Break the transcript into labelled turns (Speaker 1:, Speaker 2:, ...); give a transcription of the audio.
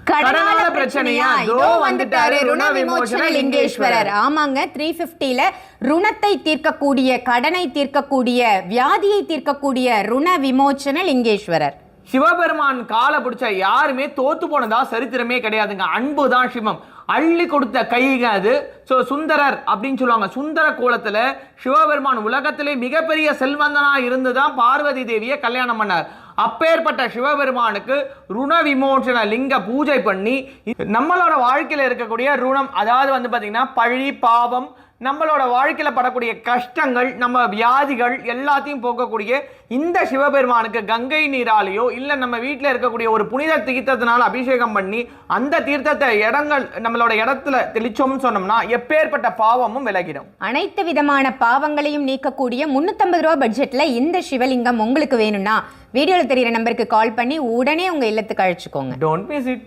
Speaker 1: கடனால பிரச்சனையா இதோ வந்துட்டாரு ருண விமோசன லிங்கேஸ்வரர்.
Speaker 2: ஆமாங்க, 350ல ருணத்தை தீர்க்கக்கூடிய, கடனை தீர்க்கக்கூடிய, வியாதியை தீர்க்கக்கூடிய ருண விமோசன லிங்கேஸ்வரர்.
Speaker 1: சிவபெருமான் காலை பிடிச்ச யாருமே தோத்து போனதா சரித்திரமே கிடையாதுங்க. அன்பு தான் சிவம், அள்ளி கொடுத்த கைங்க அது. ஸோ சுந்தரர் அப்படின்னு சொல்லுவாங்க. சுந்தர கோலத்துல சிவபெருமான் உலகத்திலே மிகப்பெரிய செல்வந்தனா இருந்துதான் பார்வதி தேவியை கல்யாணம் பண்ணார். அப்பேற்பட்ட சிவபெருமானுக்கு ருண விமோசன லிங்க பூஜை பண்ணி நம்மளோட வாழ்க்கையில இருக்கக்கூடிய ருணம், அதாவது வந்து பாத்தீங்கன்னா பழி பாவம், நம்மளோட வாழ்க்கையில படக்கூடிய கஷ்டங்கள், நம்ம வியாதிகள் எல்லாத்தையும் போக்கக்கூடிய இந்த சிவபெருமானுக்கு கங்கை நீராலேயோ இல்ல நம்ம வீட்டில் இருக்கக்கூடிய ஒரு புனித தீர்த்தத்தினால அபிஷேகம் பண்ணி அந்த தீர்த்தத்தை நம்மளோட இடத்துல தெளிச்சோம்னு சொன்னோம்னா எப்பேற்பட்ட பாவமும் விலகிடும்.
Speaker 2: அனைத்து விதமான பாவங்களையும் நீக்கக்கூடிய 350 ரூபாய் பட்ஜெட்ல இந்த சிவலிங்கம் உங்களுக்கு வேணும்னா வீடியோல தெரியுற நம்பருக்கு கால் பண்ணி உடனே உங்க இல்லத்துக்கு அழைச்சுக்கோங்க.
Speaker 1: Don't miss it.